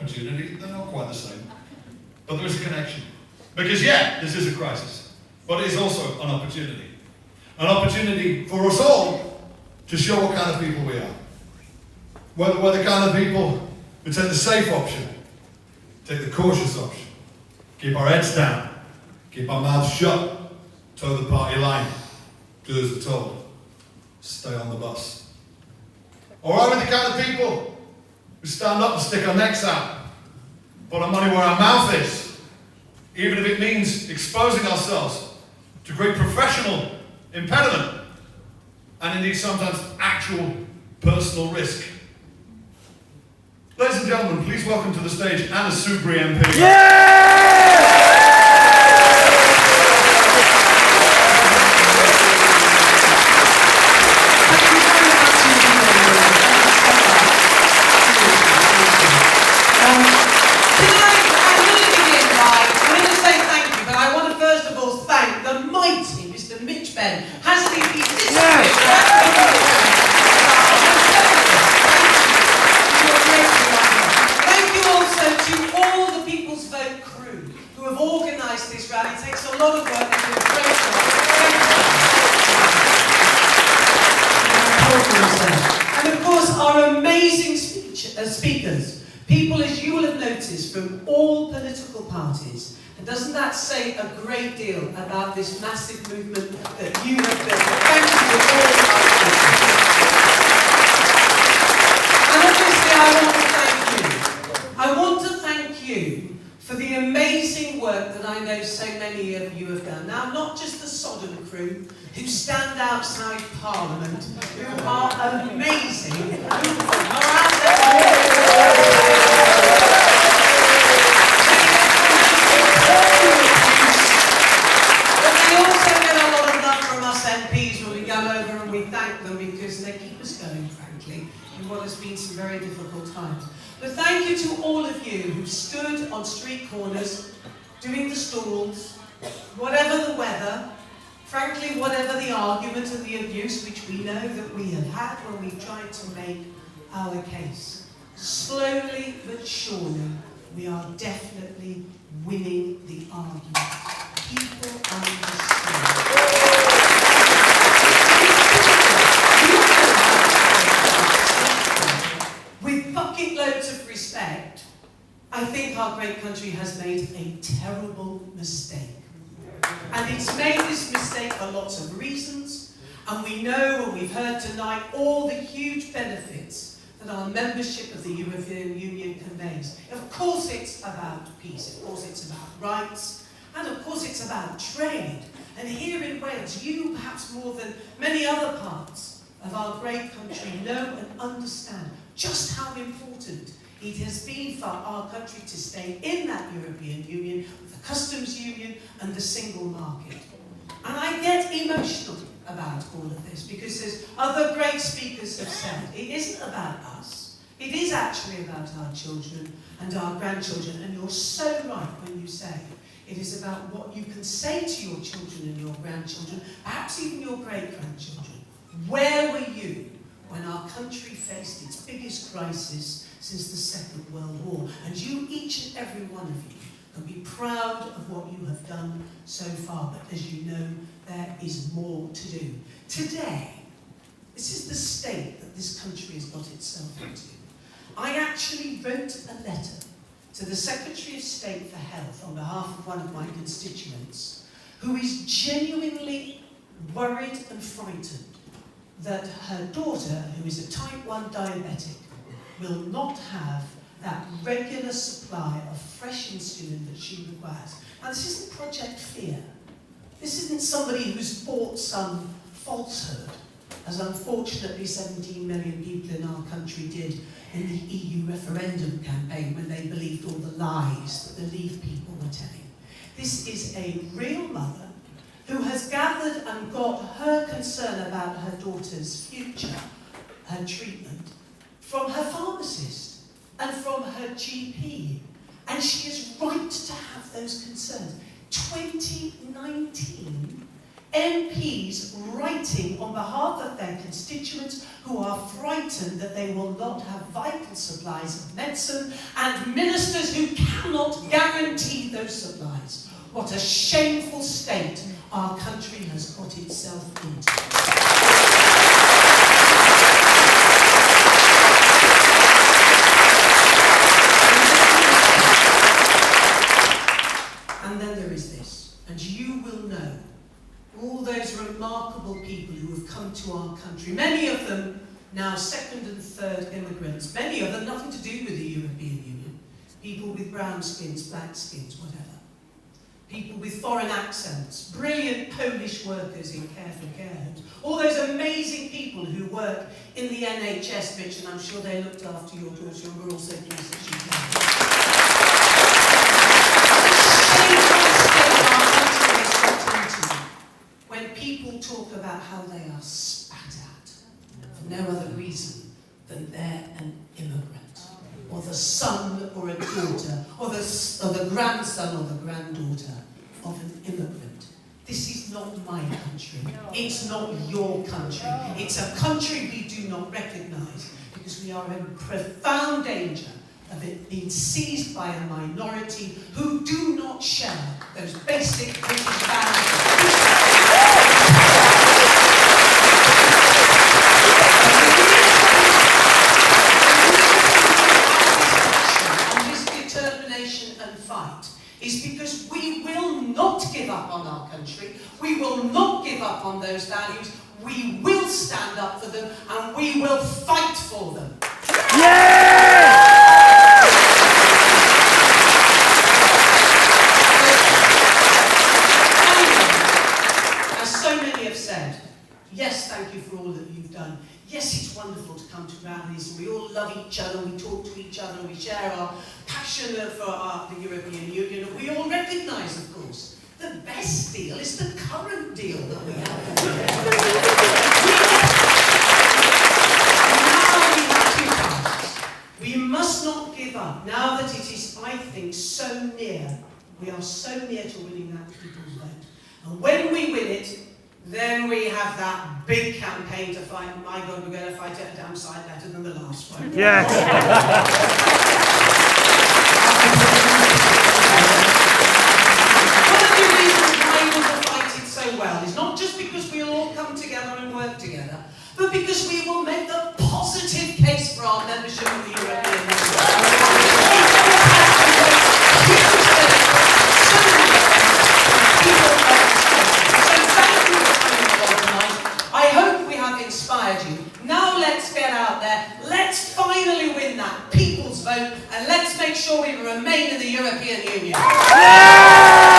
opportunity. They're not quite the same. But there is a connection. Because yeah, this is a crisis. But it is also an opportunity. An opportunity for us all to show what kind of people we are. We're the kind of people who take the safe option, take the cautious option, keep our heads down, keep our mouths shut, toe the party line, do as we're told, stay on the bus. Or are we the kind of people who stand up and stick our necks out, put our money where our mouth is, even if it means exposing ourselves to great professional impediment, and indeed sometimes actual personal risk? Ladies and gentlemen, please welcome to the stage Anna Soubry MP. Yeah! Speakers, people, as you will have noticed, from all political parties. And doesn't that say a great deal about this massive movement that you have built? Thank you to all our speakers. And obviously I want to thank you for the amazing work that I know so many of you have done. Now, not just the Sodom crew, who stand outside Parliament, who are amazing, who are out there. But they also get a lot of love from us MPs when we come over and we thank them because they keep us going, frankly, in what has been some very difficult times. But thank you to all of you who stood on street corners, doing the stalls, whatever the weather, frankly, whatever the argument and the abuse which we know that we have had when we've tried to make our case. Slowly but surely, we are definitely winning the argument. People understand. With bucket loads of respect, I think our great country has made a terrible mistake. And it's made this mistake for lots of reasons, and we know, and we've heard tonight, all the huge benefits that our membership of the European Union conveys. Of course it's about peace, of course it's about rights, and of course it's about trade. And here in Wales, you perhaps more than many other parts of our great country know and understand just how important it has been for our country to stay in that European Union, the customs union and the single market. And I get emotional about all of this because, as other great speakers have said, it isn't about us. It is actually about our children and our grandchildren. And you're so right when you say it is about what you can say to your children and your grandchildren, perhaps even your great-grandchildren. Where were you when our country faced its biggest crisis since the Second World War? And you, each and every one of you, can be proud of what you have done so far, but as you know, there is more to do. Today, this is the state that this country has got itself into. I actually wrote a letter to the Secretary of State for Health on behalf of one of my constituents, who is genuinely worried and frightened that her daughter, who is a type 1 diabetic, will not have that regular supply of fresh insulin that she requires. Now, this isn't Project Fear. This isn't somebody who's bought some falsehood, as unfortunately 17 million people in our country did in the EU referendum campaign when they believed all the lies that the Leave people were telling. This is a real mother who has gathered and got her concern about her daughter's future, her treatment, from her pharmacist and from her GP. And she is right to have those concerns. 2019 MPs writing on behalf of their constituents who are frightened that they will not have vital supplies of medicine, and ministers no supplies. What a shameful state our country has got itself into. And then there is this, and you will know all those remarkable people who have come to our country, many of them now second and third immigrants, many of them nothing to do with the European Union, people with brown skins, black skins, whatever. People with foreign accents, brilliant Polish workers in care for care homes, all those amazing people who work in the NHS, Mitch, and I'm sure they looked after your daughter, and we're also pleased that she's there. When people talk about how they are spat at for no other reason than they're an immigrant, or the son or a daughter, or the grandson or the granddaughter of an immigrant. This is not my country. It's not your country. It's a country we do not recognise because we are in profound danger of it being seized by a minority who do not share those basic British values. Is because we will not give up on our country, we will not give up on those values, we will stand up for them and we will fight for them. Yeah! As so many have said, yes, thank you for all that you've done. Yes, it's wonderful to come to rallies and we all love each other, we talk to each other, we share our passion for the European Union, and we all recognise, of course, the best deal is the current deal that we have. Now we have two tasks. We must not give up, now that it is, I think, so near. We are so near to winning that people's vote. And when we win it, then we have that big campaign to fight. My God, we're going to fight it a damn sight better than the last one. Yes. One of the reasons why we will fight it so well is not just because we'll all come together and work together, but because we will make the positive case for our membership of the European Union. I hope we have inspired you. Now let's get out there, let's finally win that people's vote, and let's make sure we remain in the European Union. Yeah!